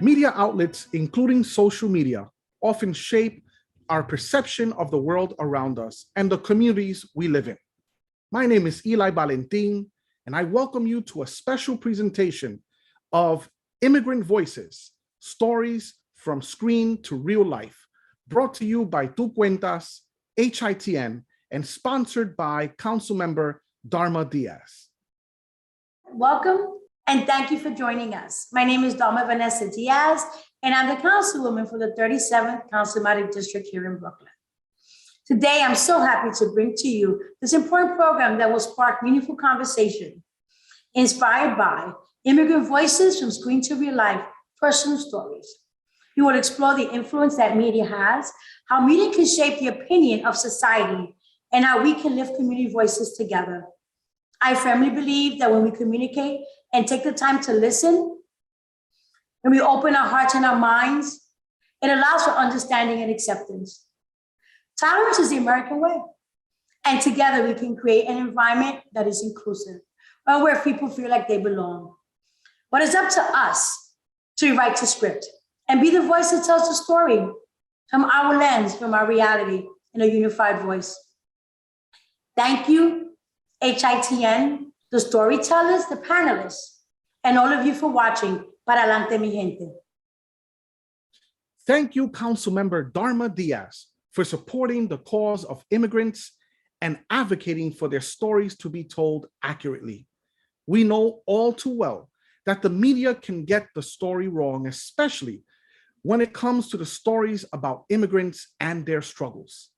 Media outlets, including social media, often shape our perception of the world around us and the communities we live in. My name is Eli Valentin, and I welcome you to a special presentation of Immigrant Voices, Stories from Screen to Real Life, brought to you by Cuentas, HITN, and sponsored by Councilmember Dharma Diaz. Welcome, and thank you for joining us. My name is Dharma Vanessa Diaz, and I'm the Councilwoman for the 37th Councilmatic District here in Brooklyn. Today, I'm so happy to bring to you this important program that will spark meaningful conversation, inspired by Immigrant Voices from Screen to Real Life, personal stories. We will explore the influence that media has, how media can shape the opinion of society, and how we can lift community voices together. I firmly believe that when we communicate and take the time to listen, when we open our hearts and our minds, it allows for understanding and acceptance. Tolerance is the American way. And together we can create an environment that is inclusive, where people feel like they belong. But it's up to us to rewrite the script and be the voice that tells the story from our lens, from our reality, in a unified voice. Thank you, HITN, the storytellers, the panelists, and all of you for watching. Para adelante, mi gente. Thank you, Councilmember Dharma Diaz, for supporting the cause of immigrants and advocating for their stories to be told accurately. We know all too well that the media can get the story wrong, especially when it comes to the stories about immigrants and their struggles.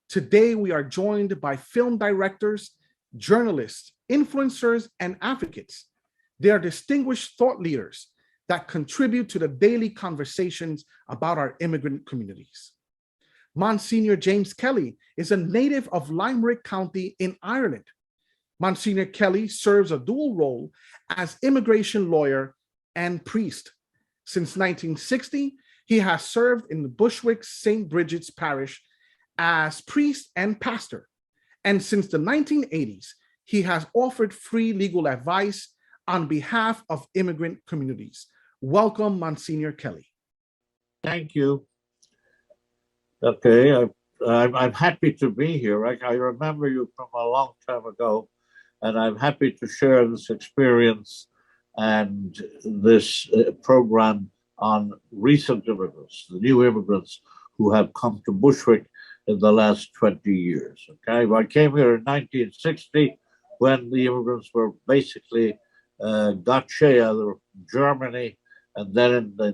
Today, we are joined by film directors, journalists, influencers, and advocates. They are distinguished thought leaders that contribute to the daily conversations about our immigrant communities. Monsignor James Kelly is a native of Limerick County in Ireland. Monsignor Kelly serves a dual role as immigration lawyer and priest. Since 1960, he has served in the Bushwick St. Bridget's Parish as priest and pastor. And since the 1980s, he has offered free legal advice on behalf of immigrant communities. Welcome, Monsignor Kelly. Thank you. Okay, I'm happy to be here. I remember you from a long time ago, and I'm happy to share this experience and this program on recent immigrants, the new immigrants who have come to Bushwick in the last 20 years. Okay, I came here in 1960 when the immigrants were basically gotcha out of Germany, and then in the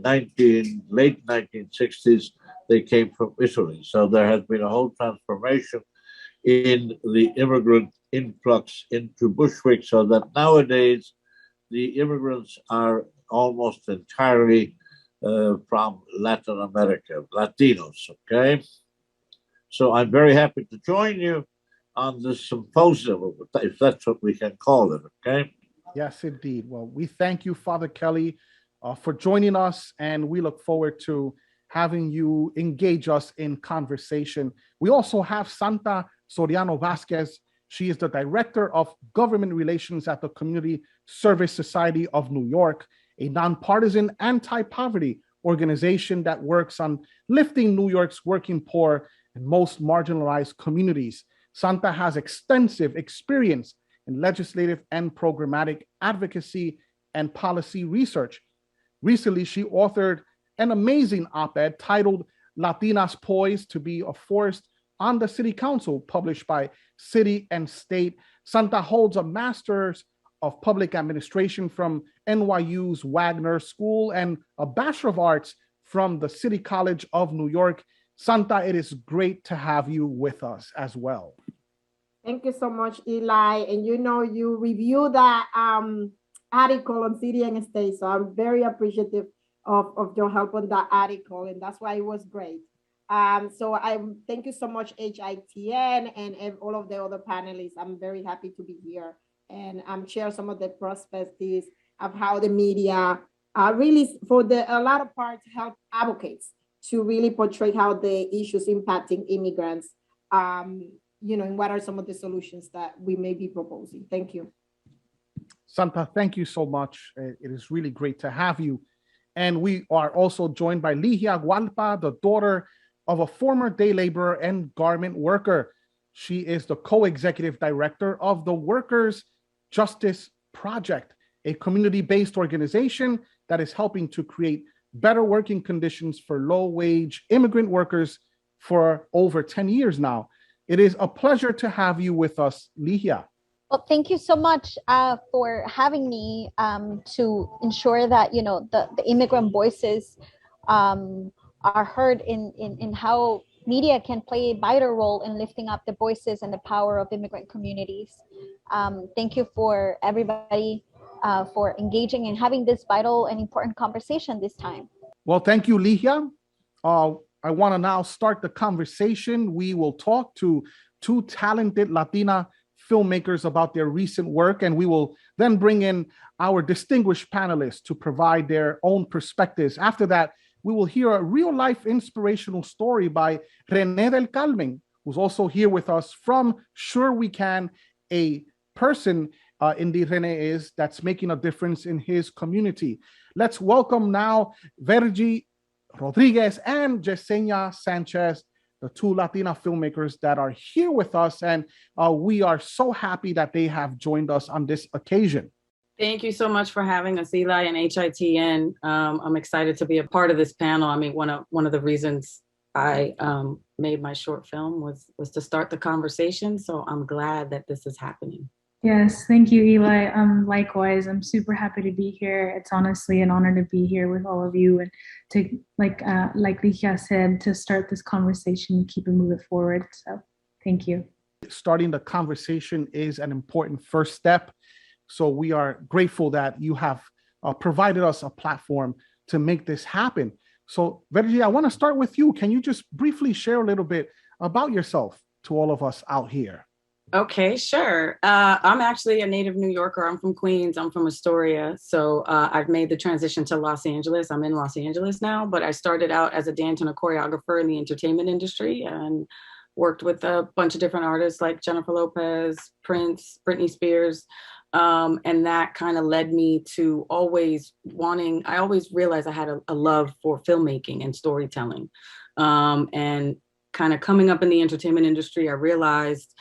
late 1960s they came from Italy. So there has been a whole transformation in the immigrant influx into Bushwick, so that nowadays the immigrants are almost entirely from Latin America, Latinos. Okay. So I'm very happy to join you on this symposium, if that's what we can call it, okay? Yes, indeed. Well, we thank you, Father Kelly, for joining us, and we look forward to having you engage us in conversation. We also have Santa Soriano Vasquez. She is the Director of Government Relations at the Community Service Society of New York, a nonpartisan anti-poverty organization that works on lifting New York's working poor and most marginalized communities. Santa has extensive experience in legislative and programmatic advocacy and policy research. Recently, she authored an amazing op-ed titled Latinas Poised to be a Force on the City Council, published by City and State. Santa holds a Master's of Public Administration from NYU's Wagner School and a Bachelor of Arts from the City College of New York. Santa, it is great to have you with us as well. Thank you so much, Eli. And you know, you reviewed that article on City and State, so I'm very appreciative of your help on that article, and that's why it was great. So I thank you so much, HITN, and all of the other panelists. I'm very happy to be here and share some of the perspectives of how the media really, for a lot of parts, help advocates to really portray how the issues impacting immigrants, you know, and what are some of the solutions that we may be proposing. Thank you. Santa, thank you so much. It is really great to have you. And we are also joined by Ligia Gualpa, the daughter of a former day laborer and garment worker. She is the co-executive director of the Workers' Justice Project, a community-based organization that is helping to create better working conditions for low-wage immigrant workers for over 10 years now. It is a pleasure to have you with us, Ligia. Well, thank you so much for having me to ensure that, you know, the immigrant voices are heard in how media can play a vital role in lifting up the voices and the power of immigrant communities. Thank you for everybody for engaging and having this vital and important conversation this time. Well, thank you, Ligia. I want to now start the conversation. We will talk to two talented Latina filmmakers about their recent work, and we will then bring in our distinguished panelists to provide their own perspectives. After that, we will hear a real-life inspirational story by René del Carmen, who's also here with us from Sure We Can, a person, indeed René is, that's making a difference in his community. Let's welcome now Vergie Rodriguez and Yesenia Sanchez, the two Latina filmmakers that are here with us. And we are so happy that they have joined us on this occasion. Thank you so much for having us, Eli and HITN. I'm excited to be a part of this panel. I mean, one of the reasons I made my short film was to start the conversation. So I'm glad that this is happening. Yes, thank you, Eli. Likewise, I'm super happy to be here. It's honestly an honor to be here with all of you and to, like Ligia said, to start this conversation and keep it moving forward. So thank you. Starting the conversation is an important first step. So we are grateful that you have provided us a platform to make this happen. So Vergie, I want to start with you. Can you just briefly share a little bit about yourself to all of us out here? Okay, sure. I'm actually a native New Yorker. I'm from Queens. I'm from Astoria. So I've made the transition to Los Angeles. I'm in Los Angeles now, but I started out as a dancer and a choreographer in the entertainment industry and worked with a bunch of different artists like Jennifer Lopez, Prince, Britney Spears. And that kind of led me to always I always realized I had a love for filmmaking and storytelling. And kind of coming up in the entertainment industry, I realized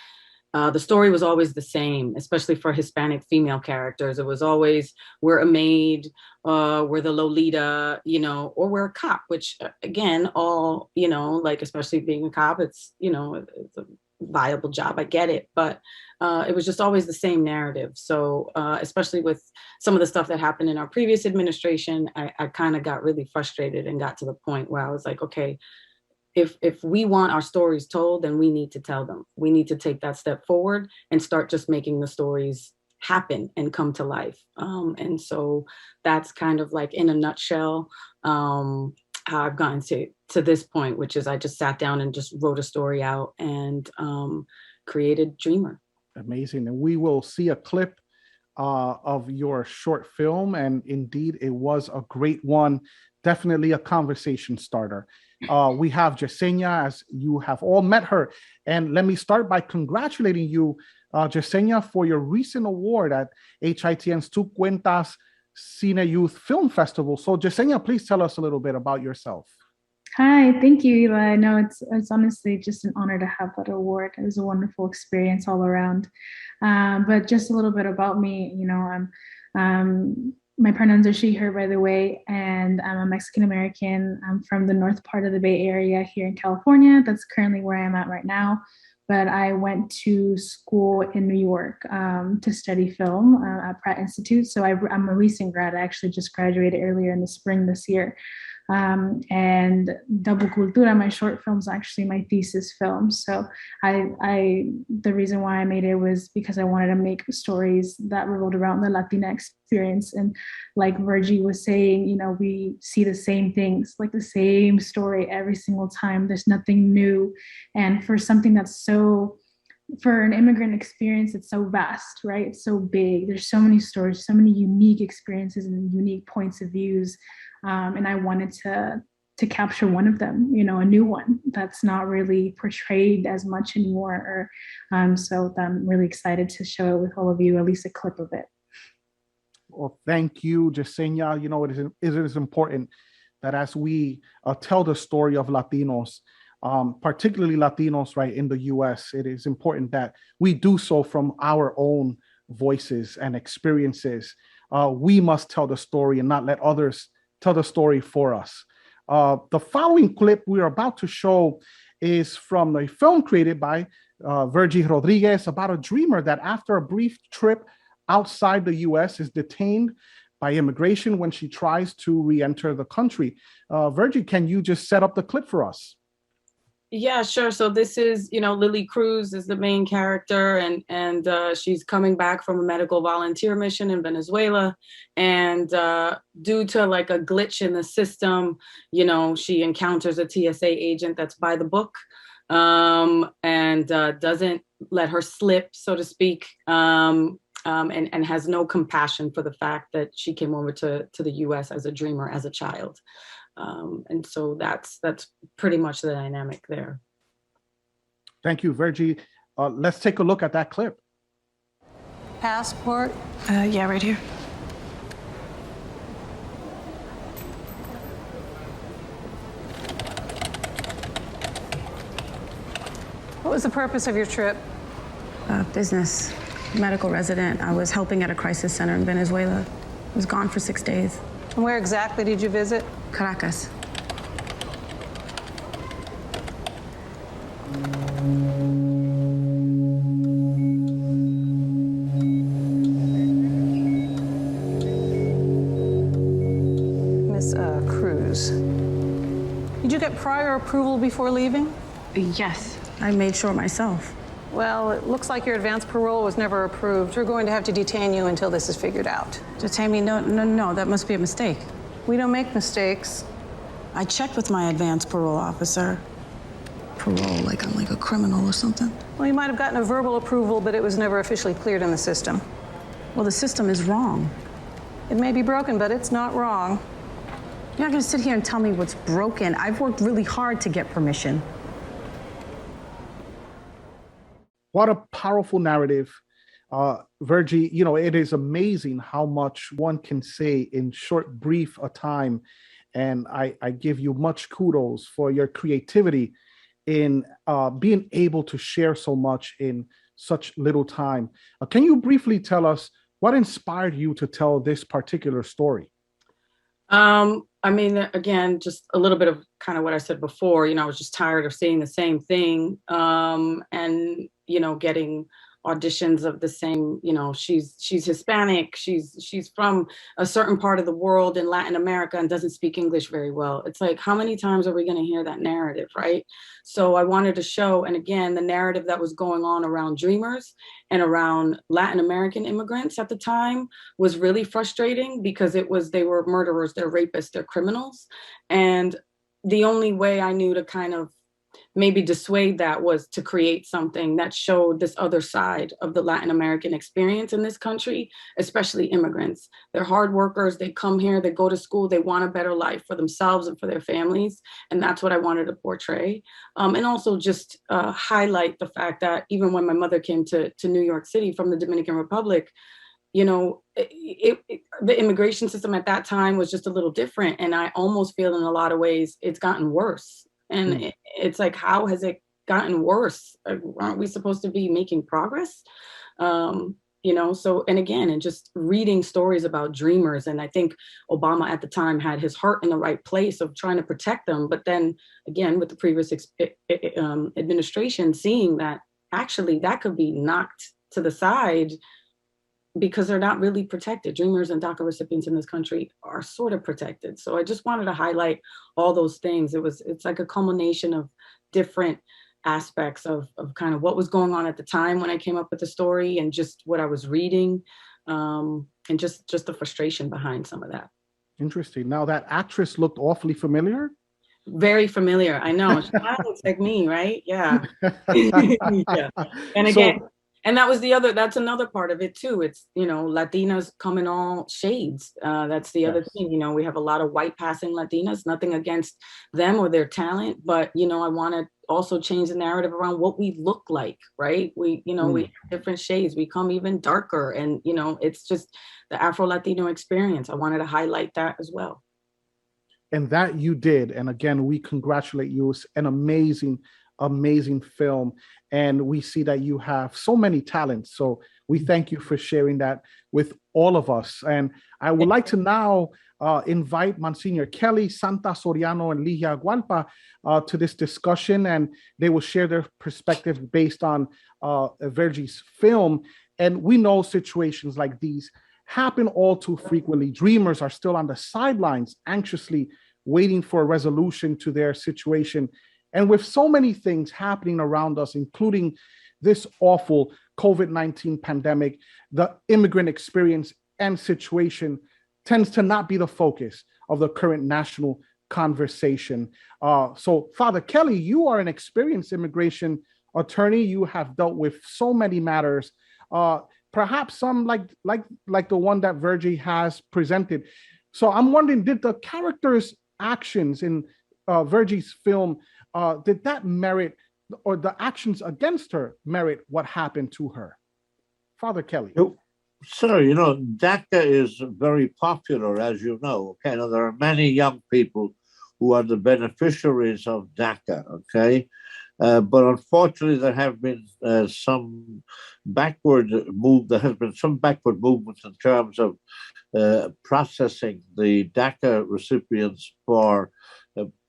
the story was always the same, especially for Hispanic female characters. It was always, we're a maid, we're the Lolita, you know, or we're a cop, which again, all, you know, like, especially being a cop, it's, you know, it's a viable job. I get it. But it was just always the same narrative. So especially with some of the stuff that happened in our previous administration, I kind of got really frustrated and got to the point where I was like, okay, if we want our stories told, then we need to tell them. We need to take that step forward and start just making the stories happen and come to life. And so that's kind of like, in a nutshell, how I've gotten to this point, which is I just sat down and just wrote a story out and created Dreamer. Amazing. And we will see a clip of your short film. And indeed, it was a great one. Definitely a conversation starter. We have Yesenia, as you have all met her. And let me start by congratulating you, Yesenia, for your recent award at HITN's Cuentas Cine Youth Film Festival. So Yesenia, please tell us a little bit about yourself. Hi, thank you, Eli. No, it's honestly just an honor to have that award. It was a wonderful experience all around. But just a little bit about me, you know, my pronouns are she, her, by the way, and I'm a Mexican-American. I'm from the north part of the Bay Area here in California. That's currently where I'm at right now. But I went to school in New York to study film at Pratt Institute. So I'm a recent grad. I actually just graduated earlier in the spring this year. And Double Cultura, my short film, is actually my thesis film. So the reason why I made it was because I wanted to make stories that revolved around the Latina experience. And like Vergie was saying, you know, we see the same things, like the same story every single time. There's nothing new. And for something that's for an immigrant experience, it's so vast, right? It's so big. There's so many stories, so many unique experiences and unique points of views. And I wanted to capture one of them, you know, a new one that's not really portrayed as much anymore. So I'm really excited to show it with all of you, at least a clip of it. Well, thank you, Jasenia. It is important that as we tell the story of Latinos, particularly Latinos, right, in the US, it is important that we do so from our own voices and experiences. We must tell the story and not let others tell the story for us. The following clip we are about to show is from a film created by Virgie Rodriguez about a dreamer that after a brief trip outside the US is detained by immigration when she tries to re-enter the country. Virgie, can you just set up the clip for us? Yeah, sure. So this is, Lily Cruz is the main character, and she's coming back from a medical volunteer mission in Venezuela. And due to like a glitch in the system, she encounters a TSA agent that's by the book, and doesn't let her slip, so to speak, and has no compassion for the fact that she came over to the US as a dreamer, as a child. And so that's pretty much the dynamic there. Thank you, Virgie. Let's take a look at that clip. Passport? Yeah, right here. What was the purpose of your trip? Business, medical resident. I was helping at a crisis center in Venezuela. I was gone for 6 days. And where exactly did you visit? Caracas. Miss Cruz. Did you get prior approval before leaving? Yes, I made sure myself. Well, it looks like your advance parole was never approved. We're going to have to detain you until this is figured out. Detain me? No, that must be a mistake. We don't make mistakes. I checked with my advance parole officer. Parole, like I'm like a criminal or something? Well, you might have gotten a verbal approval, but it was never officially cleared in the system. Well, the system is wrong. It may be broken, but it's not wrong. You're not gonna sit here and tell me what's broken. I've worked really hard to get permission. What a powerful narrative. Virgie, it is amazing how much one can say in short, brief a time. And I give you much kudos for your creativity in being able to share so much in such little time. Can you briefly tell us what inspired you to tell this particular story? Again, just a little bit of kind of what I said before, I was just tired of seeing the same thing, and, getting auditions of the same, she's Hispanic, she's from a certain part of the world in Latin America and doesn't speak English very well. It's like, how many times are we going to hear that narrative, right? So I wanted to show, and again, the narrative that was going on around dreamers and around Latin American immigrants at the time was really frustrating because they were murderers, they're rapists, they're criminals. And the only way I knew to kind of maybe dissuade that was to create something that showed this other side of the Latin American experience in this country, especially immigrants. They're hard workers, they come here, they go to school, they want a better life for themselves and for their families. And that's what I wanted to portray. And also just highlight the fact that even when my mother came to New York City from the Dominican Republic, the immigration system at that time was just a little different. And I almost feel in a lot of ways it's gotten worse. And it's like, how has it gotten worse? Aren't we supposed to be making progress? So, and again, and just reading stories about dreamers. And I think Obama at the time had his heart in the right place of trying to protect them. But then again, with the previous administration, seeing that actually that could be knocked to the side because they're not really protected. Dreamers and DACA recipients in this country are sort of protected. So I just wanted to highlight all those things. It's like a culmination of different aspects of kind of what was going on at the time when I came up with the story and just what I was reading, and just the frustration behind some of that. Interesting. Now that actress looked awfully familiar. Very familiar. I know. She kind of looks like me, right? Yeah. Yeah. And again, and that's another part of it too. It's, Latinas come in all shades. That's the other thing, we have a lot of white passing Latinas, nothing against them or their talent, but, I wanted also change the narrative around what we look like, right? We have different shades. We come even darker, and it's just the Afro-Latino experience. I wanted to highlight that as well. And that you did. And again, we congratulate you. It's an amazing, amazing film. And we see that you have so many talents. So we thank you for sharing that with all of us. And I would like to now invite Monsignor Kelly, Santa Soriano, and Ligia Agualpa to this discussion. And they will share their perspective based on Vergie's film. And we know situations like these happen all too frequently. Dreamers are still on the sidelines, anxiously waiting for a resolution to their situation. And with so many things happening around us, including this awful COVID-19 pandemic, the immigrant experience and situation tends to not be the focus of the current national conversation. So, Father Kelly, you are an experienced immigration attorney. You have dealt with so many matters. Perhaps some like the one that Vergie has presented. So I'm wondering, did the characters' actions in Vergie's film, did that merit, or the actions against her merit what happened to her? Father Kelly. Sir, DACA is very popular, as you know. Okay, now there are many young people who are the beneficiaries of DACA, okay? But unfortunately, there have been some backward movements in terms of processing the DACA recipients for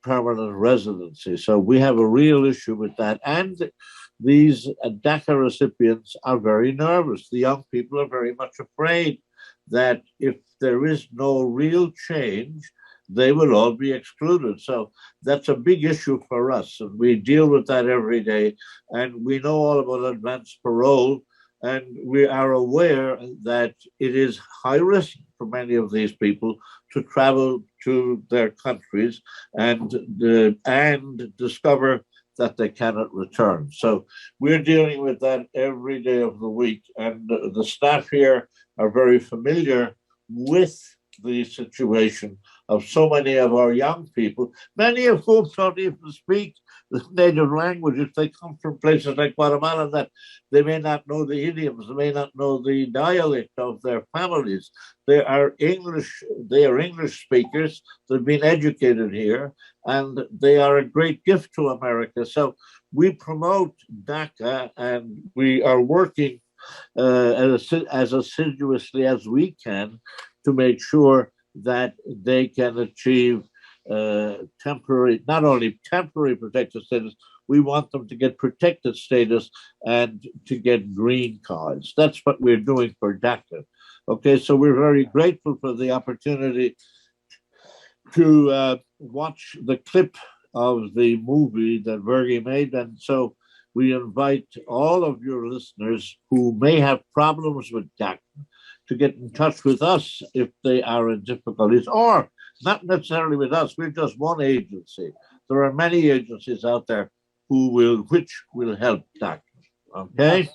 permanent residency. So we have a real issue with that. And these DACA recipients are very nervous. The young people are very much afraid that if there is no real change, they will all be excluded. So that's a big issue for us. And we deal with that every day. And we know all about advanced parole. And we are aware that it is high risk for many of these people to travel to their countries and discover that they cannot return. So we're dealing with that every day of the week. And the staff here are very familiar with the situation of so many of our young people, many of whom don't even speak the native language. If they come from places like Guatemala, that they may not know the idioms, they may not know the dialect of their families. They are English speakers. They've been educated here, and they are a great gift to America. So we promote DACA, and we are working as assiduously as we can to make sure that they can achieve not only temporary protected status, we want them to get protected status and to get green cards. That's what we're doing for DACA. Okay, so we're very grateful for the opportunity to watch the clip of the movie that Vergie made. And so we invite all of your listeners who may have problems with DACA to get in touch with us if they are in difficulties, or not necessarily with us. We're just one agency. There are many agencies out there which will help DACA. Okay? Yes.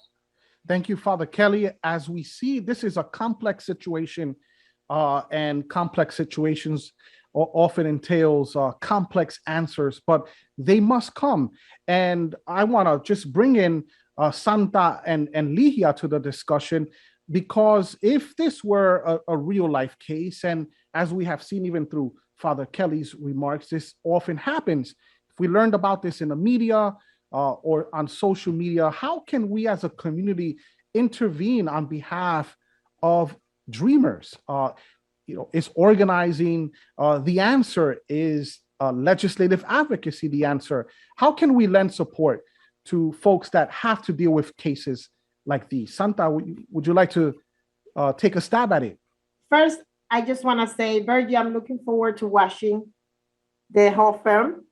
Thank you, Father Kelly. As we see, this is a complex situation, and complex situations often entails complex answers, but they must come. And I want to just bring in Santa and Ligia to the discussion, because if this were a real life case, and as we have seen even through Father Kelly's remarks, this often happens. If we learned about this in the media or on social media, how can we as a community intervene on behalf of dreamers? Is organizing the answer? Is legislative advocacy the answer? How can we lend support to folks that have to deal with cases like these? Santa, would you like to take a stab at it? First, I just want to say, Vergie, I'm looking forward to watching the whole film.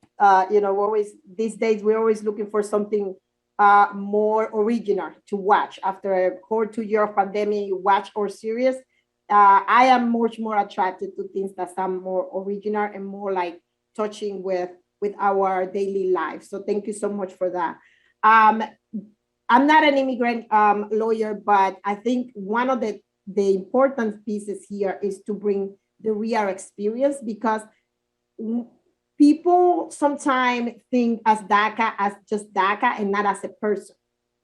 These days, we're always looking for something more original to watch. After a whole 2 year of pandemic, watch or series, I am much more attracted to things that sound more original and more like touching with our daily life. So thank you so much for that. I'm not an immigrant lawyer, but I think one of the important pieces here is to bring the real experience, because people sometimes think as DACA as just DACA and not as a person,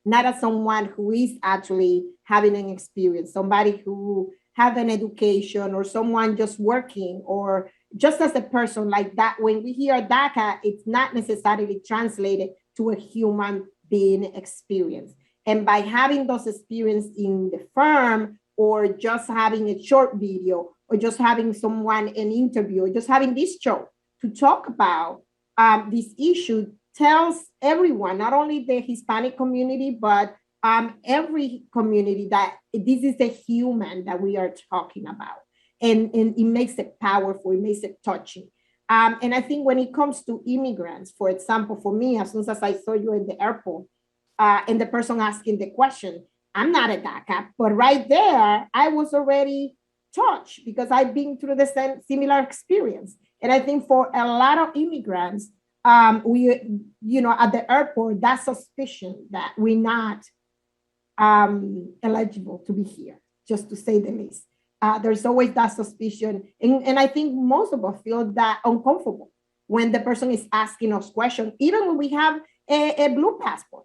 not as someone who is actually having an experience, somebody who have an education, or someone just working, or just as a person like that. When we hear DACA, it's not necessarily translated to a human being experience. And by having those experiences in the firm, or just having a short video, or just having someone an interview, or just having this show to talk about this issue, tells everyone, not only the Hispanic community, but every community, that this is a human that we are talking about. And it makes it powerful, it makes it touching. And I think when it comes to immigrants, for example, for me, as soon as I saw you in the airport, and the person asking the question, I'm not a DACA, but right there, I was already touched because I've been through the same similar experience. And I think for a lot of immigrants, we, at the airport, that suspicion that we're not eligible to be here, just to say the least. There's always that suspicion. And I think most of us feel that uncomfortable when the person is asking us questions, even when we have a blue passport.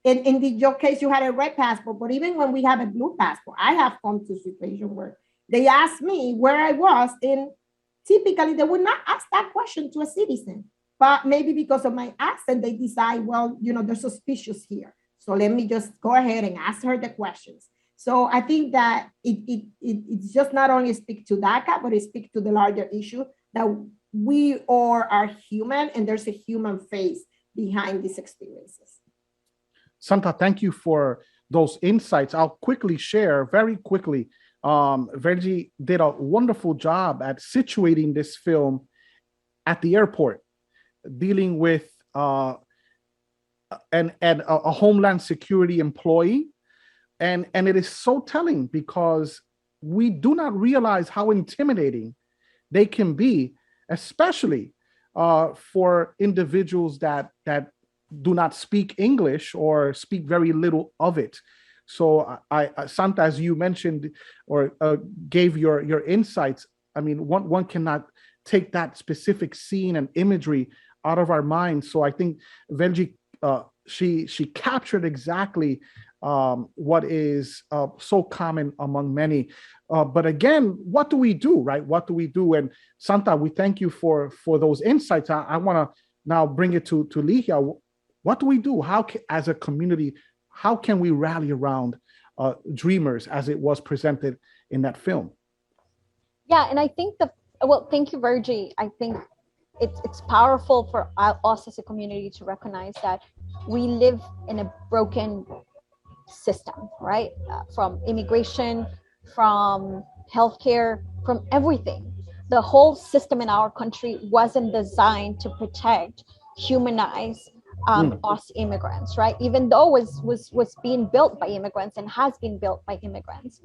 In your case, you had a red passport, but even when we have a blue passport, I have come to a situation where they asked me where I was, and typically they would not ask that question to a citizen, but maybe because of my accent, they decide, well, they're suspicious here. So let me just go ahead and ask her the questions. So I think that it's just not only speak to DACA, but it speaks to the larger issue that we all are human, and there's a human face behind these experiences. Santa, thank you for those insights. I'll quickly share very quickly. Vergie did a wonderful job at situating this film at the airport, dealing with a Homeland Security employee. And it is so telling because we do not realize how intimidating they can be, especially for individuals that do not speak English or speak very little of it. So Santa, as you mentioned or gave your insights, I mean, one cannot take that specific scene and imagery out of our minds. So I think Vergie, she captured exactly what is so common among many. But again, what do we do, right? What do we do? And Santa, we thank you for those insights. I want to now bring it to Ligia. What do we do? As a community, how can we rally around Dreamers as it was presented in that film? Yeah, and I think thank you, Vergie. I think it's powerful for us as a community to recognize that we live in a broken system, right? From immigration, from healthcare, from everything. The whole system in our country wasn't designed to protect, humanize us immigrants, right? Even though it was being built by immigrants and has been built by immigrants.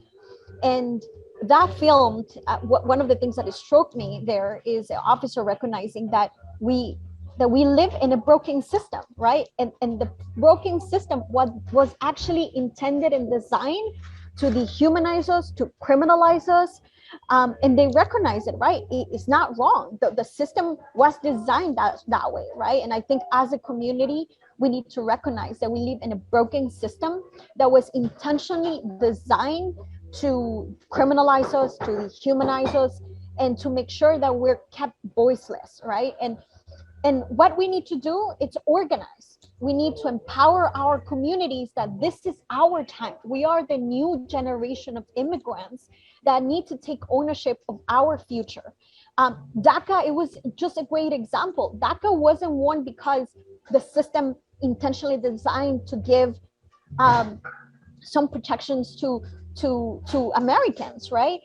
And that film, one of the things that struck me there is the officer recognizing that we live in a broken system, right? And the broken system was actually intended and designed to dehumanize us, to criminalize us. And they recognize it, right? It's not wrong. The system was designed that way, right? And I think as a community, we need to recognize that we live in a broken system that was intentionally designed to criminalize us, to dehumanize us, and to make sure that we're kept voiceless, right? And what we need to do is organize. We need to empower our communities that this is our time. We are the new generation of immigrants that need to take ownership of our future. DACA, it was just a great example. DACA wasn't won because the system intentionally designed to give some protections to Americans, right?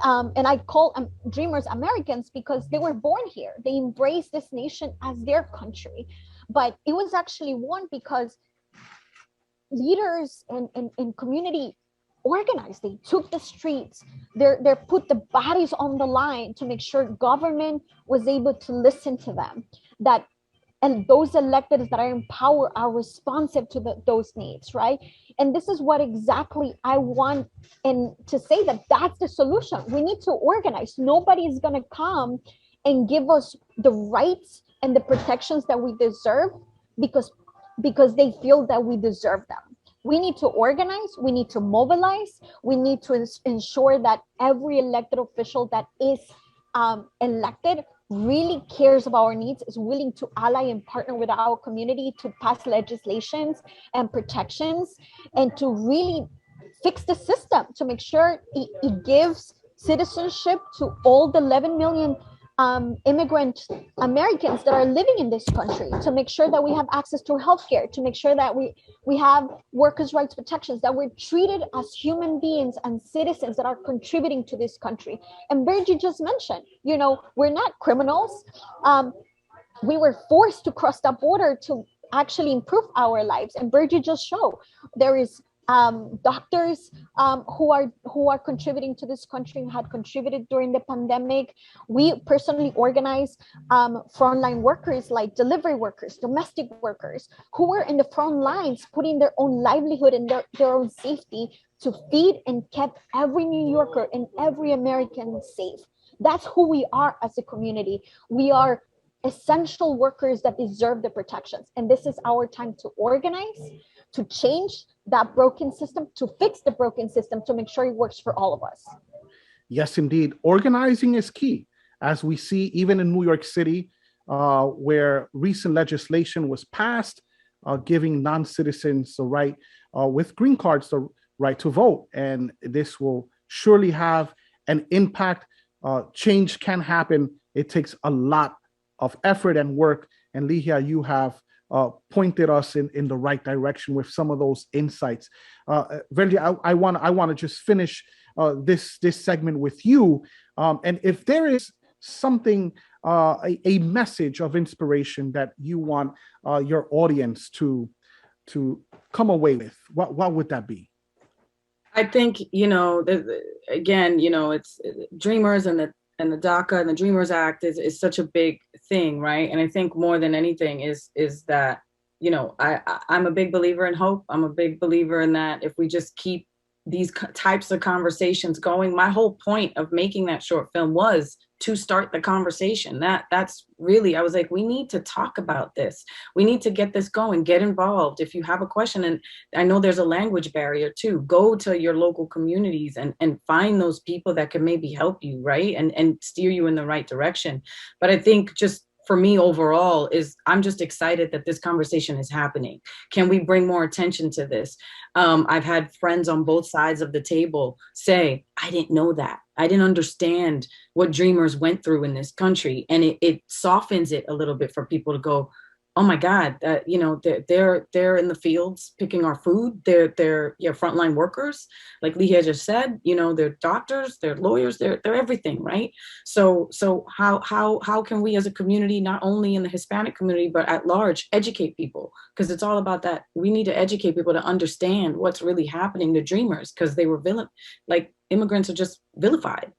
And I call Dreamers Americans because they were born here. They embraced this nation as their country. But it was actually won because leaders and community organized. They took the streets. They put the bodies on the line to make sure government was able to listen to them. And those electeds that are in power are responsive to those needs, right? And this is what exactly I want to say that's the solution. We need to organize. Nobody is going to come and give us the rights and the protections that we deserve because they feel that we deserve them. We need to organize, we need to mobilize, we need to ensure that every elected official that is elected really cares about our needs, is willing to ally and partner with our community to pass legislations and protections, and to really fix the system to make sure it gives citizenship to all the 11 million immigrant Americans that are living in this country, to make sure that we have access to healthcare, to make sure that we have workers' rights protections, that we're treated as human beings and citizens that are contributing to this country. And Virgie just mentioned, we're not criminals. We were forced to cross that border to actually improve our lives. And Virgie just showed there is doctors who are contributing to this country and had contributed during the pandemic. We personally organize frontline workers like delivery workers, domestic workers, who were in the front lines, putting their own livelihood and their own safety to feed and keep every New Yorker and every American safe. That's who we are as a community. We are essential workers that deserve the protections. And this is our time to organize, to change that broken system, to fix the broken system, to make sure it works for all of us. Yes, indeed. Organizing is key, as we see even in New York City, where recent legislation was passed, giving non-citizens the right, with green cards, the right to vote. And this will surely have an impact. Change can happen. It takes a lot of effort and work. And Ligia, you have pointed us in the right direction with some of those insights. Virgie, I want to just finish this segment with you. And if there is something, a message of inspiration that you want your audience to come away with, what would that be? I think, again, it's Dreamers and the DACA and the Dreamers Act is such a big thing, right? And I think more than anything is that, I'm a big believer in hope. I'm a big believer in that if we just keep these types of conversations going. My whole point of making that short film was to start the conversation. That's really, I was like, we need to talk about this. We need to get this going, get involved. If you have a question, and I know there's a language barrier too, go to your local communities and find those people that can maybe help you, right? And steer you in the right direction. But I think just for me overall is I'm just excited that this conversation is happening. Can we bring more attention to this? I've had friends on both sides of the table say, I didn't know that. I didn't understand what Dreamers went through in this country. And it softens it a little bit for people to go, oh my God, they're in the fields picking our food. They're frontline workers, like Ligia just said. They're doctors, they're lawyers, they're everything, right? So how can we as a community, not only in the Hispanic community but at large, educate people? Because it's all about that. We need to educate people to understand what's really happening to Dreamers, because they were immigrants are just vilified.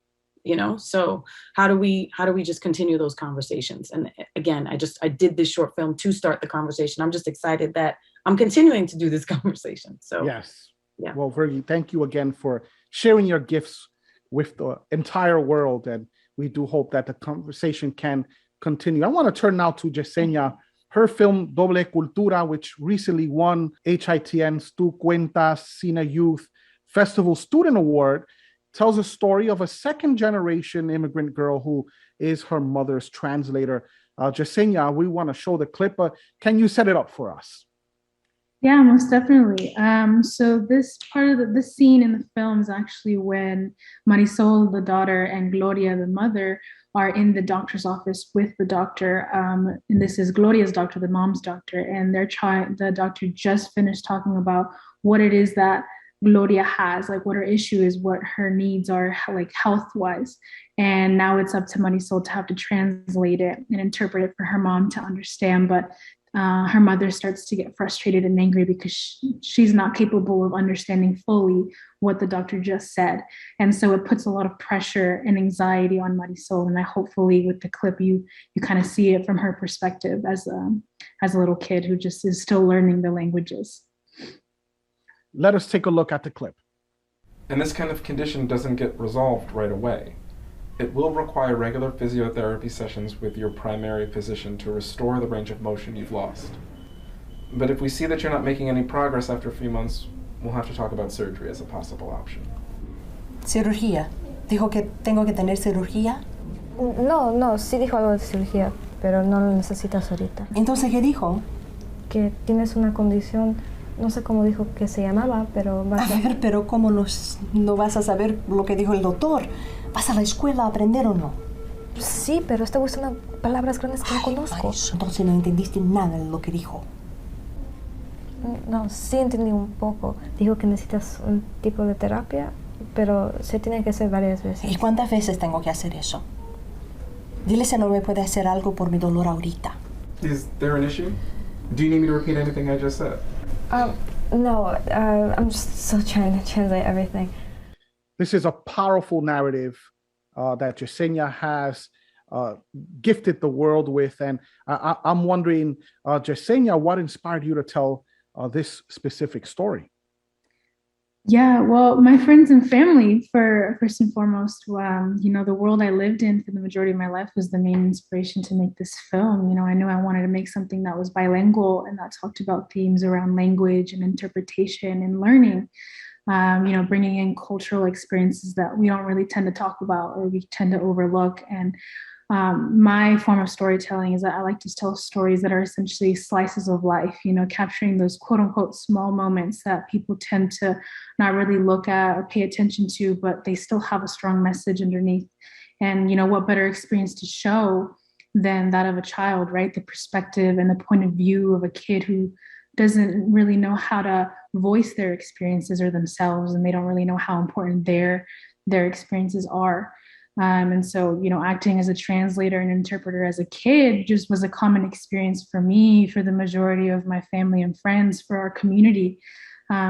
So how do we just continue those conversations? And again, I did this short film to start the conversation. I'm just excited that I'm continuing to do this conversation. So yes. Yeah. Well, Virgie, thank you again for sharing your gifts with the entire world. And we do hope that the conversation can continue. I want to turn now to Yesenia. Her film Doble Cultura, which recently won HITN's Cuentas Cine Youth Festival Student Award, tells a story of a second-generation immigrant girl who is her mother's translator. Yesenia, we want to show the clip. Can you set it up for us? Yeah, most definitely. So this part of this scene in the film is actually when Marisol, the daughter, and Gloria, the mother, are in the doctor's office with the doctor. And this is Gloria's doctor, the mom's doctor, and the doctor just finished talking about what it is that Gloria has, like what her issue is, what her needs are, like health-wise. And now it's up to Marisol to have to translate it and interpret it for her mom to understand. But her mother starts to get frustrated and angry because she's not capable of understanding fully what the doctor just said. And so it puts a lot of pressure and anxiety on Marisol. And hopefully with the clip, you kind of see it from her perspective as a little kid who just is still learning the languages. Let us take a look at the clip. And this kind of condition doesn't get resolved right away. It will require regular physiotherapy sessions with your primary physician to restore the range of motion you've lost. But if we see that you're not making any progress after a few months, we'll have to talk about surgery as a possible option. Cirugía. ¿Dijo que tengo que tener cirugía? No, sí dijo algo de cirugía, pero no lo necesitas ahorita. Entonces, ¿qué dijo? Que tienes una condición, no sé cómo dijo que se llamaba, pero vas a ver, pero ¿cómo no vas a saber lo que dijo el doctor? ¿Vas a la escuela a aprender o no? Sí, pero estoy buscando palabras grandes que no conozco. Marisol, entonces no entendiste nada de lo que dijo. No, sí entendí un poco. Dijo que necesitas un tipo de terapia, pero se tiene que hacer varias veces. ¿Y cuántas veces tengo que hacer eso? Dile si no me puede hacer algo por mi dolor ahorita. Is there an issue? Do you need me to repeat anything I just said? No, I'm just still trying to translate everything. This is a powerful narrative that Yesenia has gifted the world with. And I'm wondering, Yesenia, what inspired you to tell this specific story? Yeah, well, my friends and family, first and foremost, the world I lived in for the majority of my life was the main inspiration to make this film. I knew I wanted to make something that was bilingual and that talked about themes around language and interpretation and learning, bringing in cultural experiences that we don't really tend to talk about or we tend to overlook. And my form of storytelling is that I like to tell stories that are essentially slices of life, capturing those quote unquote small moments that people tend to not really look at or pay attention to, but they still have a strong message underneath. And, what better experience to show than that of a child, right? The perspective and the point of view of a kid who doesn't really know how to voice their experiences or themselves, and they don't really know how important their experiences are. And so, acting as a translator and interpreter as a kid just was a common experience for me, for the majority of my family and friends, for our community.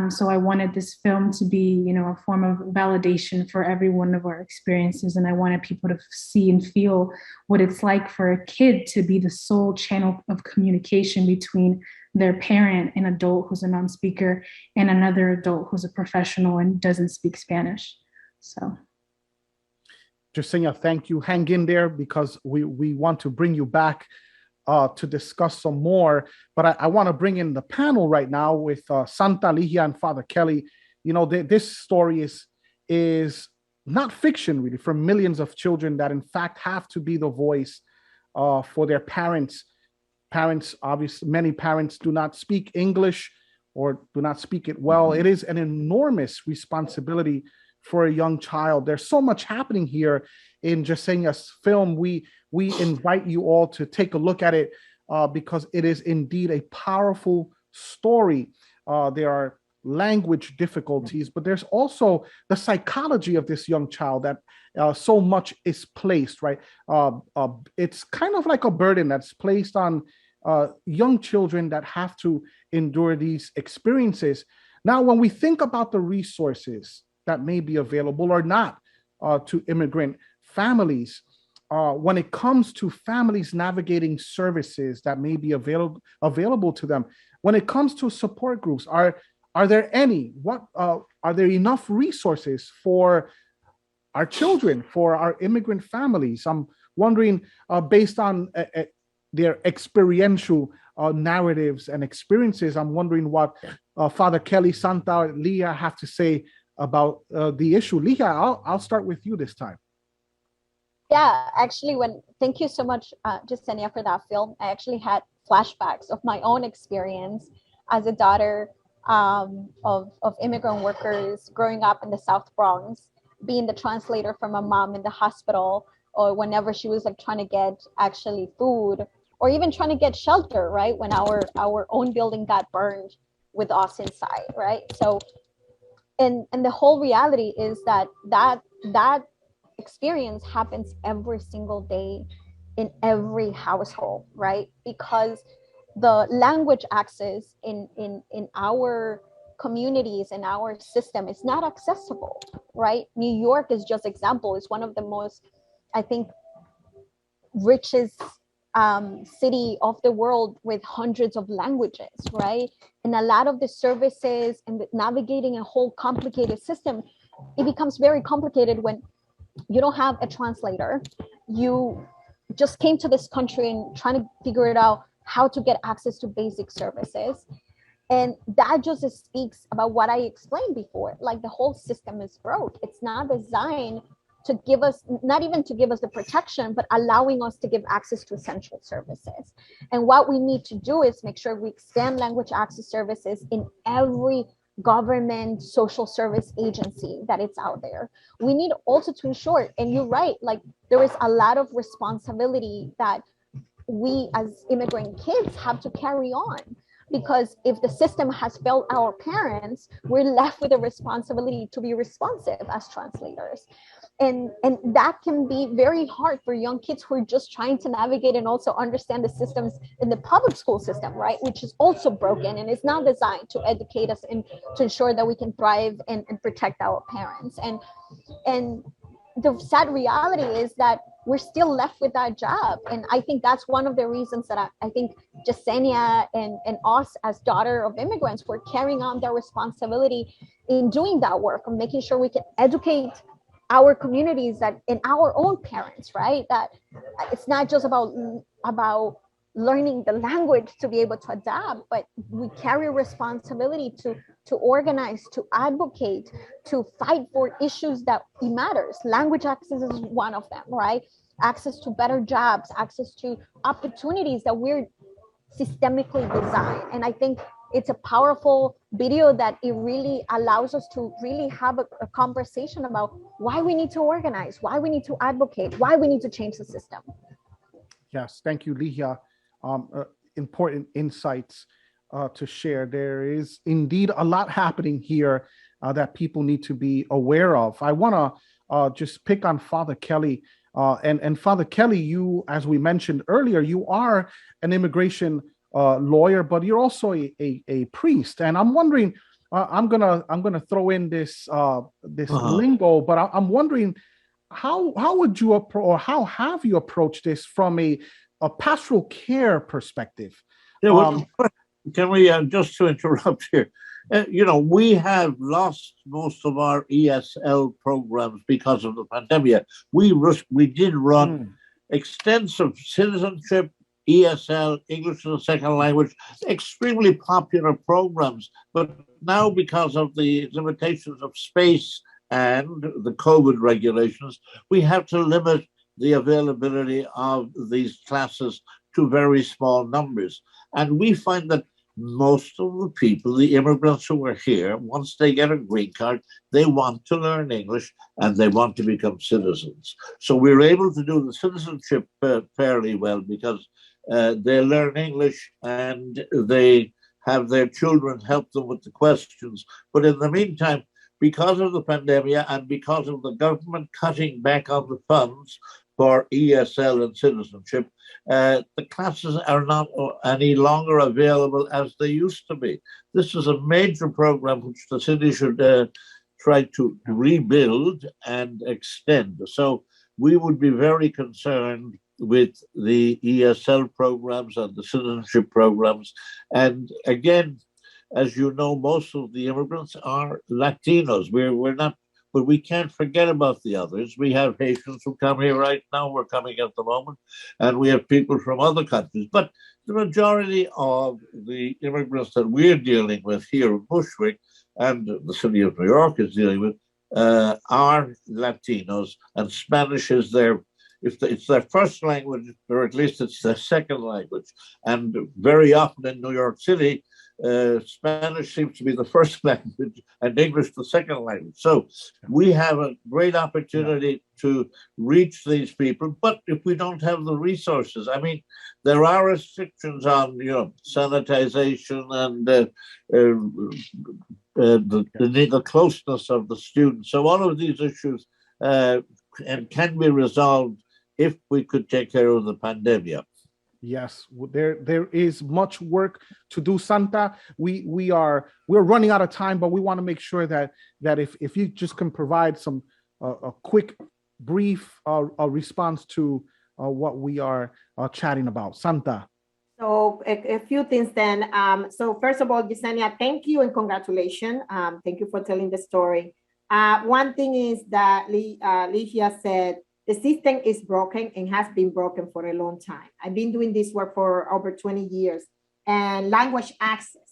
So I wanted this film to be, a form of validation for every one of our experiences. And I wanted people to see and feel what it's like for a kid to be the sole channel of communication between their parent, an adult who's a non-speaker, and another adult who's a professional and doesn't speak Spanish. So. Yesenia, thank you. Hang in there because we want to bring you back to discuss some more. But I want to bring in the panel right now with Santa Ligia and Father Kelly. This story is not fiction, really, for millions of children that, in fact, have to be the voice for their parents. Parents, obviously, many parents do not speak English or do not speak it well. It is an enormous responsibility for a young child. There's so much happening here in Yesenia's film. We invite you all to take a look at it because it is indeed a powerful story. There are language difficulties, but there's also the psychology of this young child that so much is placed, right? It's kind of like a burden that's placed on young children that have to endure these experiences. Now, when we think about the resources that may be available or not to immigrant families, when it comes to families navigating services that may be available to them, when it comes to support groups, are there any? Are there enough resources for our children, for our immigrant families? I'm wondering, based on their experiential narratives and experiences, I'm wondering what Father Kelly, Santa Ligia have to say about the issue. Ligia, I'll start with you this time. Yeah, actually, thank you so much, Yesenia, for that film. I actually had flashbacks of my own experience as a daughter of immigrant workers growing up in the South Bronx, being the translator for my mom in the hospital, or whenever she was trying to get actually food, or even trying to get shelter, right? When our own building got burned with us inside, right? So, and the whole reality is that experience happens every single day in every household, right? Because the language access in our communities and our system is not accessible, right? New York is just example. It's one of the most, I think, richest city of the world with hundreds of languages, right? And a lot of the services and navigating a whole complicated system, it becomes very complicated when you don't have a translator, you just came to this country and trying to figure it out how to get access to basic services. And that just speaks about what I explained before. Like, the whole system is broke. It's not designed to give us, not even to give us the protection, but allowing us to give access to essential services. And what we need to do is make sure we expand language access services in every government social service agency that it's out there. We need also to ensure, and you're right, like, there is a lot of responsibility that we as immigrant kids have to carry on, because if the system has failed our parents, we're left with a responsibility to be responsive as translators. And that can be very hard for young kids who are just trying to navigate and also understand the systems in the public school system, right? Which is also broken and is not designed to educate us and to ensure that we can thrive and protect our parents. And the sad reality is that we're still left with that job. And I think that's one of the reasons that I think Jasenia and us as daughter of immigrants, we're carrying on their responsibility in doing that work of making sure we can educate our communities that in our own parents, right? That it's not just about learning the language to be able to adapt, but we carry responsibility to organize, to advocate, to fight for issues that matters. Language access is one of them, right? Access to better jobs, access to opportunities that we're systemically designed. And I think it's a powerful video that it really allows us to really have a conversation about why we need to organize, why we need to advocate, why we need to change the system. Yes, thank you, Ligia. Important insights to share. There is indeed a lot happening here that people need to be aware of. I want to just pick on Father Kelly. And Father Kelly, you, as we mentioned earlier, you are an immigration lawyer, but you're also a priest. And I'm wondering, I'm gonna throw in this lingo, but I'm wondering, how would you or how have you approached this from a pastoral care perspective? Yeah, well, can we just to interrupt here? We have lost most of our ESL programs because of the pandemic. We did run extensive citizenship, ESL, English as a second language, extremely popular programs. But now, because of the limitations of space and the COVID regulations, we have to limit the availability of these classes to very small numbers. And we find that most of the people, the immigrants who are here, once they get a green card, they want to learn English and they want to become citizens. So we're able to do the citizenship fairly well because they learn English and they have their children help them with the questions. But in the meantime, because of the pandemic and because of the government cutting back on the funds for ESL and citizenship, the classes are not any longer available as they used to be. This is a major program which the city should try to rebuild and extend. So we would be very concerned with the ESL programs and the citizenship programs. And again, as you know, most of the immigrants are Latinos. We're not, but we can't forget about the others. We have Haitians who come here right now. We're coming at the moment. And we have people from other countries. But the majority of the immigrants that we're dealing with here in Bushwick and the city of New York is dealing with are Latinos. And Spanish is it's their first language, or at least it's their second language. And very often in New York City, Spanish seems to be the first language and English the second language. So we have a great opportunity to reach these people. But if we don't have the resources, I mean, there are restrictions on, sanitization and the closeness of the students. So all of these issues can be resolved if we could take care of the pandemic. Yes, there is much work to do, Santa. We're running out of time, but we want to make sure that if you just can provide some a quick, brief response to what we are chatting about, Santa. So a few things then. So first of all, Yesenia, thank you and congratulations. Thank you for telling the story. One thing is that Ligia said, the system is broken and has been broken for a long time. I've been doing this work for over 20 years, and language access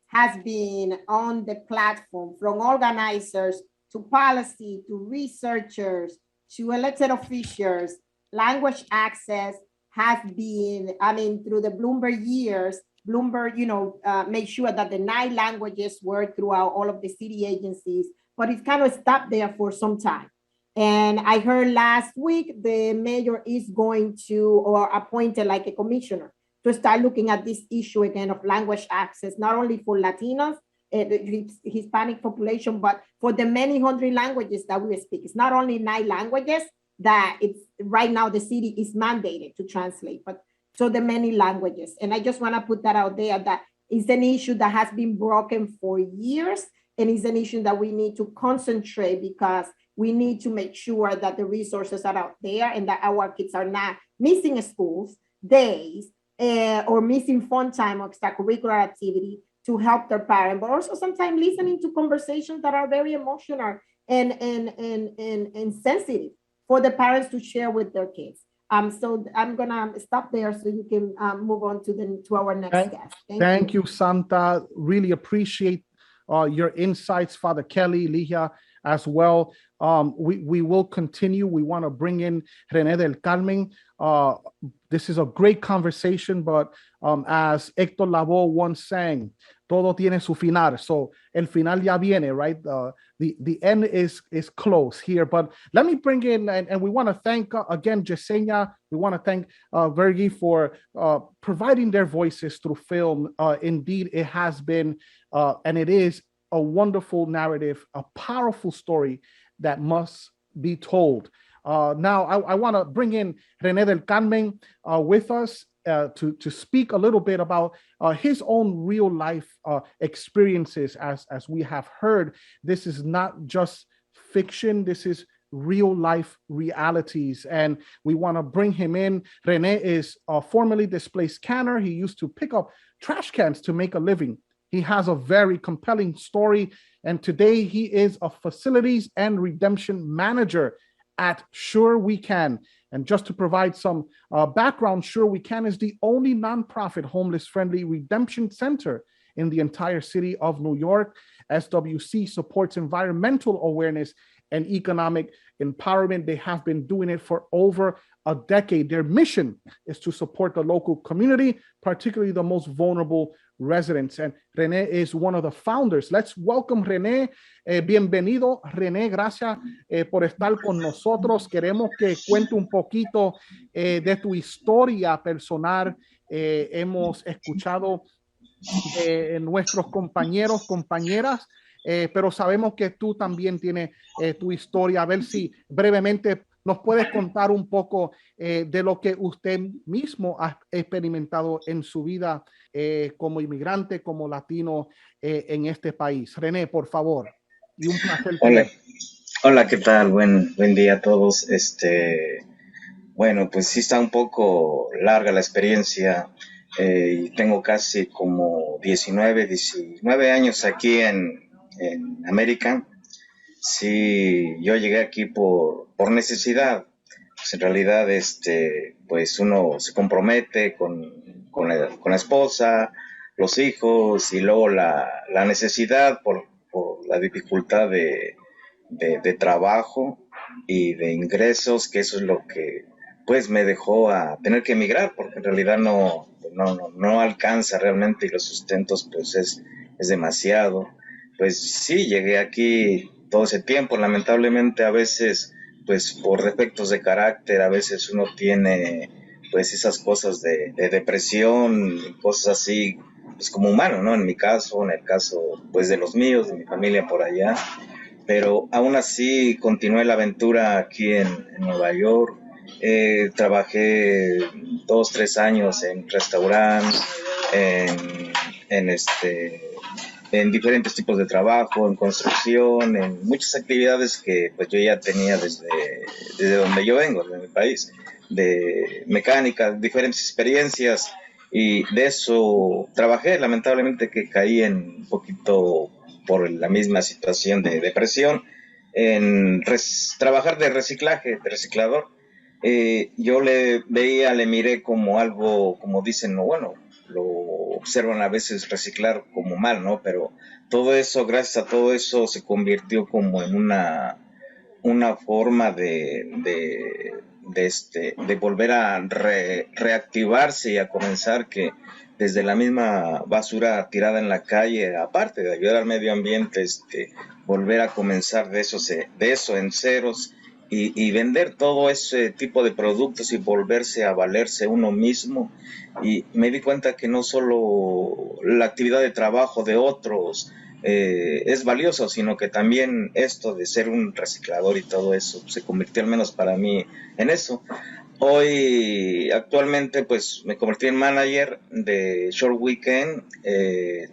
has been on the platform from organizers to policy to researchers to elected officials. Language access has been, I mean, through the Bloomberg years, Bloomberg, made sure that the 9 languages were throughout all of the city agencies, but it kind of stopped there for some time. And I heard last week the mayor is going to, or appointed like a commissioner to start looking at this issue again of language access, not only for Latinos, the Hispanic population, but for the many hundred languages that we speak. It's not only 9 languages that it's right now the city is mandated to translate, but so the many languages. And I just want to put that out there, that is an issue that has been broken for years, and is an issue that we need to concentrate, because we need to make sure that the resources are out there and that our kids are not missing schools days or missing fun time or extracurricular activity to help their parent, but also sometimes listening to conversations that are very emotional and sensitive for the parents to share with their kids. So I'm gonna stop there so you can move on to our next guest. Thank you, Santa. Really appreciate your insights, Father Kelly, Ligia, as well. We will continue. We want to bring in René del Carmen. This is a great conversation, but as Héctor Lavoe once sang, todo tiene su final. So el final ya viene, right? The end is close here. But let me bring in, and we want to thank again Yesenia. We want to thank Vergi for providing their voices through film. Indeed, it has been and it is a wonderful narrative, a powerful story that must be told. Now, I want to bring in René del Carmen with us to speak a little bit about his own real life experiences. As we have heard, this is not just fiction, this is real life realities, and we want to bring him in. René is a formerly displaced canner. He used to pick up trash cans to make a living. He has a very compelling story, and today he is a facilities and redemption manager at Sure We Can. And just to provide some background, Sure We Can is the only nonprofit homeless-friendly redemption center in the entire city of New York. SWC supports environmental awareness and economic empowerment. They have been doing it for over a decade. Their mission is to support the local community, particularly the most vulnerable residents. And René is one of the founders. Let's welcome René. Bienvenido, René. Gracias por estar con nosotros. Queremos que cuente un poquito de tu historia personal. Hemos escuchado nuestros compañeros, compañeras, pero sabemos que tú también tienes tu historia. A ver si brevemente nos puedes contar un poco de lo que usted mismo ha experimentado en su vida como inmigrante, como latino en este país. René, por favor. Y un placer. Hola, ¿qué tal? Buen día a todos. Bueno, pues sí está un poco larga la experiencia. Y tengo casi como 19 años aquí en América. Sí, yo llegué aquí por necesidad. Pues en realidad, pues uno se compromete con la esposa, los hijos, y luego la necesidad por la dificultad de trabajo y de ingresos, que eso es lo que pues me dejó a tener que emigrar, porque en realidad no alcanza realmente, y los sustentos pues es demasiado. Pues sí, llegué aquí todo ese tiempo. Lamentablemente a veces pues por defectos de carácter, a veces uno tiene pues esas cosas de depresión, cosas así, pues como humano, ¿no? En mi caso, en el caso pues de los míos, de mi familia por allá. Pero aún así continué la aventura aquí en Nueva York. Trabajé 2-3 años en restaurantes, en diferentes tipos de trabajo, en construcción, en muchas actividades que pues yo ya tenía desde donde yo vengo, de mi país, de mecánica, diferentes experiencias, y de eso trabajé. Lamentablemente que caí un poquito por la misma situación de depresión, trabajar de reciclaje, de reciclador. Yo le miré como algo, como dicen, no, bueno, lo observan a veces reciclar como mal, ¿no? Pero todo eso, gracias a todo eso, se convirtió como en una forma de volver a reactivarse y a comenzar, que desde la misma basura tirada en la calle, aparte de ayudar al medio ambiente, volver a comenzar de eso en ceros y vender todo ese tipo de productos y volverse a valerse uno mismo. Y me di cuenta que no solo la actividad de trabajo de otros es valioso, sino que también esto de ser un reciclador y todo eso se convirtió, al menos para mí, en eso. Hoy, actualmente, pues me convertí en manager de Short Weekend.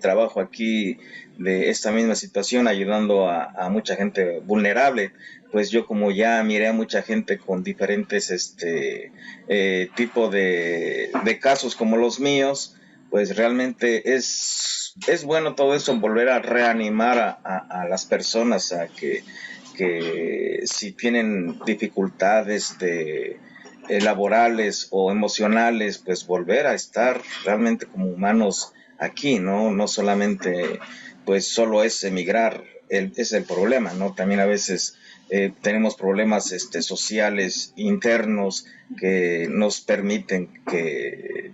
Trabajo aquí de esta misma situación, ayudando a mucha gente vulnerable. Pues yo, como ya miré a mucha gente con diferentes tipo de casos como los míos, pues realmente es bueno todo eso, volver a reanimar a las personas a que si tienen dificultades laborales o emocionales, pues volver a estar realmente como humanos aquí, ¿no? No solamente, pues solo es emigrar, es el problema, ¿no? También a veces tenemos problemas sociales internos que nos permiten que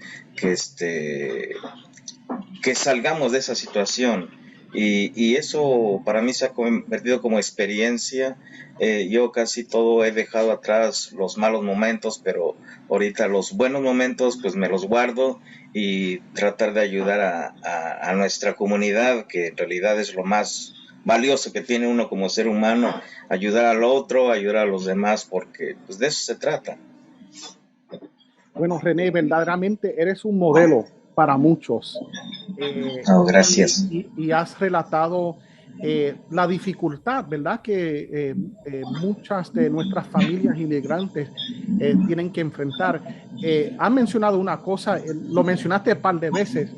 salgamos de esa situación. Y eso para mí se ha convertido como experiencia. Yo casi todo he dejado atrás, los malos momentos, pero ahorita los buenos momentos pues me los guardo y tratar de ayudar a nuestra comunidad, que en realidad es lo más valioso que tiene uno como ser humano, ayudar al otro, ayudar a los demás, porque pues de eso se trata. Bueno, René, verdaderamente eres un modelo para muchos. Gracias. Y has relatado la dificultad, ¿verdad? Que muchas de nuestras familias inmigrantes tienen que enfrentar. Has mencionado una cosa, lo mencionaste un par de veces,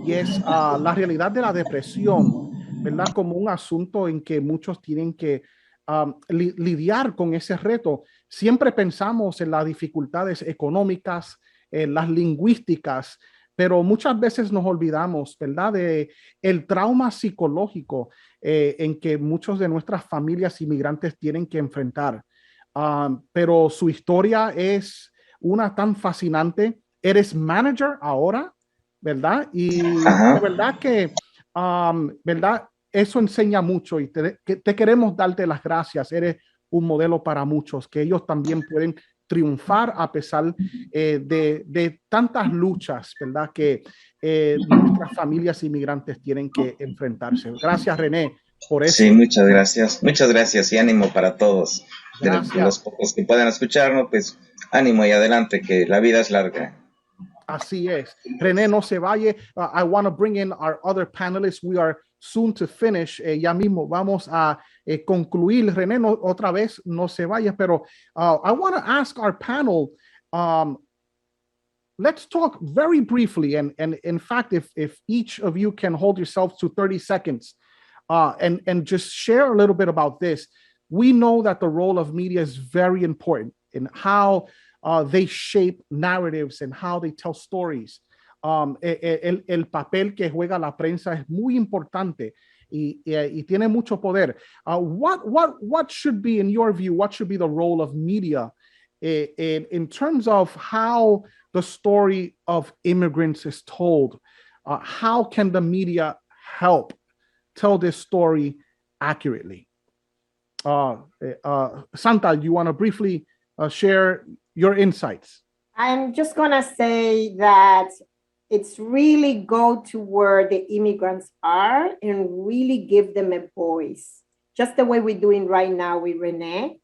y es la realidad de la depresión, ¿verdad? Como un asunto en que muchos tienen que lidiar con ese reto. Siempre pensamos en las dificultades económicas, las lingüísticas, pero muchas veces nos olvidamos, ¿verdad?, de el trauma psicológico en que muchos de nuestras familias inmigrantes tienen que enfrentar. Pero su historia es una tan fascinante. Eres manager ahora, ¿verdad? Y de verdad que, ¿verdad? Eso enseña mucho y te queremos darte las gracias. Eres un modelo para muchos, que ellos también pueden triunfar a pesar de tantas luchas, ¿verdad?, que nuestras familias inmigrantes tienen que enfrentarse. Gracias, René, por eso. Sí, muchas gracias. Muchas gracias y ánimo para todos. Gracias. De los pocos que puedan escucharnos, pues ánimo y adelante, que la vida es larga. Así es. René, no se vaya. I want to bring in our other panelists. We are soon to finish. Ya mismo vamos a concluir. René, otra vez, no se vaya, pero I want to ask our panel, let's talk very briefly. And in fact, if each of you can hold yourselves to 30 seconds and just share a little bit about this. We know that the role of media is very important in how they shape narratives and how they tell stories. El papel que juega la prensa es muy importante y tiene mucho poder. What should be, in your view, what should be the role of media in terms of how the story of immigrants is told? How can the media help tell this story accurately? Santa, you want to briefly share your insights? I'm just going to say that it's really go to where the immigrants are and really give them a voice, just the way we're doing right now with Renee.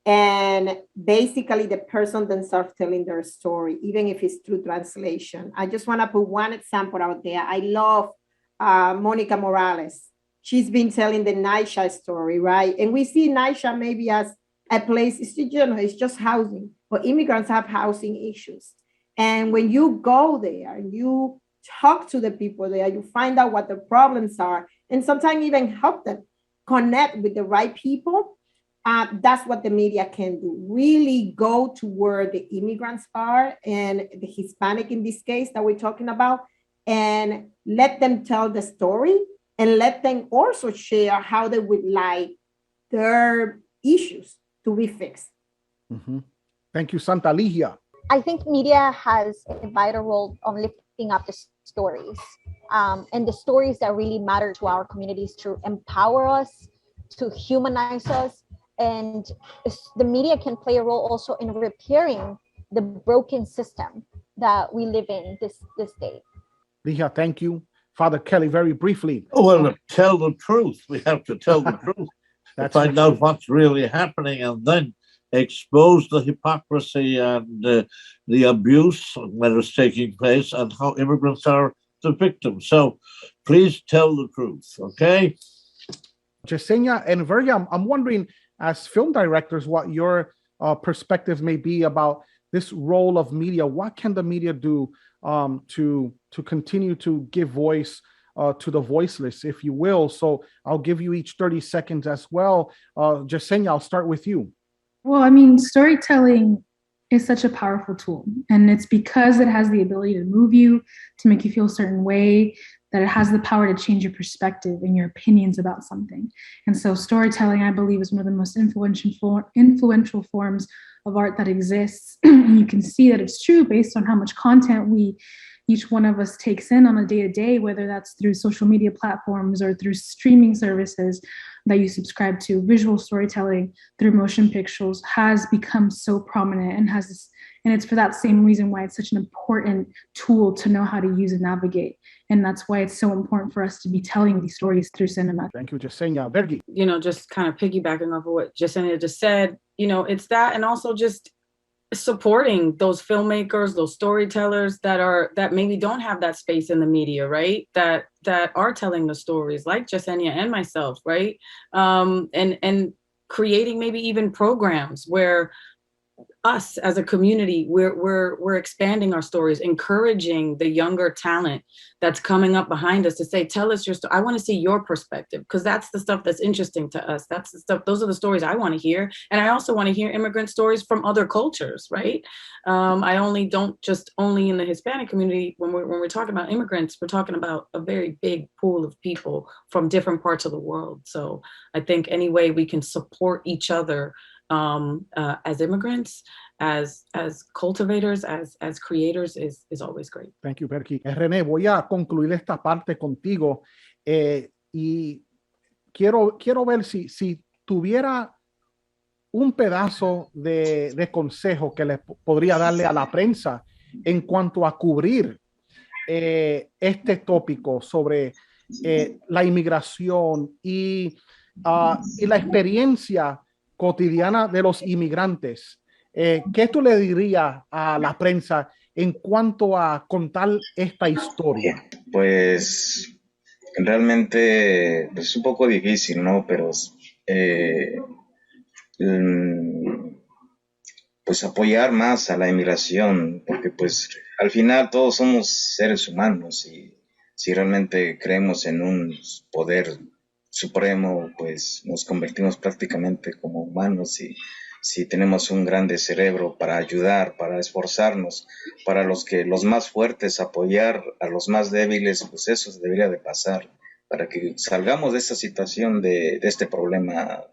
And basically the person themselves telling their story, even if it's through translation. I just want to put one example out there. I love Monica Morales. She's been telling the Naisha story, right? And we see Naisha maybe as a place, it's just housing, but immigrants have housing issues. And when you go there and you talk to the people there, you find out what the problems are, and sometimes even help them connect with the right people. That's what the media can do. Really go to where the immigrants are and the Hispanic in this case that we're talking about, and let them tell the story and let them also share how they would like their issues to be fixed. Mm-hmm. Thank you, Santa Ligia. I think media has a vital role on lifting up the stories and the stories that really matter to our communities, to empower us, to humanize us. And the media can play a role also in repairing the broken system that we live in this day. Ligia, thank you. Father Kelly, very briefly. Oh, well, tell the truth. We have to tell the truth. That's to find out what's really happening, and then expose the hypocrisy and the abuse that is taking place, and how immigrants are the victims. So please tell the truth, okay? Yesenia and Virgia, I'm wondering, as film directors, what your perspectives may be about this role of media. What can the media do to continue to give voice to the voiceless, if you will? So I'll give you each 30 seconds as well. Yesenia, I'll start with you. Well, I mean, storytelling is such a powerful tool, and it's because it has the ability to move you, to make you feel a certain way, that it has the power to change your perspective and your opinions about something. And so storytelling, I believe, is one of the most influential forms of art that exists. And you can see that it's true based on how much content each one of us takes in on a day-to-day, whether that's through social media platforms or through streaming services that you subscribe to. Visual storytelling through motion pictures has become so prominent and it's for that same reason why it's such an important tool to know how to use and navigate. And that's why it's so important for us to be telling these stories through cinema. Thank you, Yesenia. Virgi. Just kind of piggybacking off of what Yesenia just said, it's that, and also just supporting those filmmakers, those storytellers that maybe don't have that space in the media, right? That are telling the stories, like Yesenia and myself, right? And creating maybe even programs where us as a community, we're expanding our stories, encouraging the younger talent that's coming up behind us to say, tell us your story. I want to see your perspective, because that's the stuff that's interesting to us. That's the stuff, those are the stories I want to hear. And I also want to hear immigrant stories from other cultures, right? I don't just only in the Hispanic community. When we're talking about immigrants, we're talking about a very big pool of people from different parts of the world. So I think any way we can support each other as immigrants, as cultivators, as creators is always great. Thank you, Berky. René, voy a concluir esta parte contigo y quiero ver si tuviera un pedazo de consejo que le podría darle a la prensa en cuanto a cubrir este tópico sobre la inmigración y la experiencia cotidiana de los inmigrantes. ¿Qué tú le dirías a la prensa en cuanto a contar esta historia? Pues realmente es un poco difícil, ¿no? Pero pues apoyar más a la inmigración, porque pues al final todos somos seres humanos y si realmente creemos en un poder supremo, pues nos convertimos prácticamente como humanos, y si tenemos un grande cerebro para ayudar, para esforzarnos, para los más fuertes apoyar a los más débiles, pues eso debería de pasar para que salgamos de esta situación, de este problema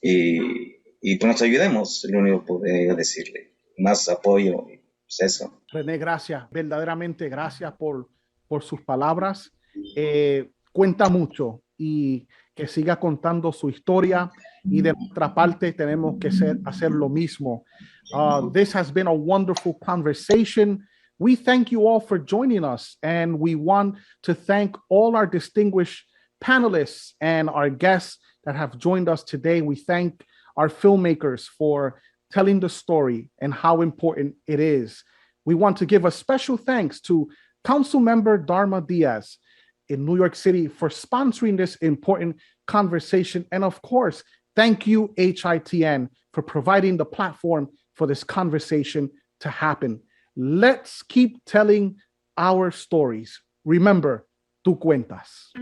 y pues nos ayudemos. Lo único que podría decirle, más apoyo, pues eso. René, gracias, verdaderamente gracias por sus palabras. Cuenta mucho y que siga contando su historia, y de nuestra parte tenemos que hacer lo mismo. This has been a wonderful conversation. We thank you all for joining us, and we want to thank all our distinguished panelists and our guests that have joined us today. We thank our filmmakers for telling the story and how important it is. We want to give a special thanks to Councilmember Dharma Diaz in New York City for sponsoring this important conversation. And of course, thank you, HITN, for providing the platform for this conversation to happen. Let's keep telling our stories. Remember, tú cuentas.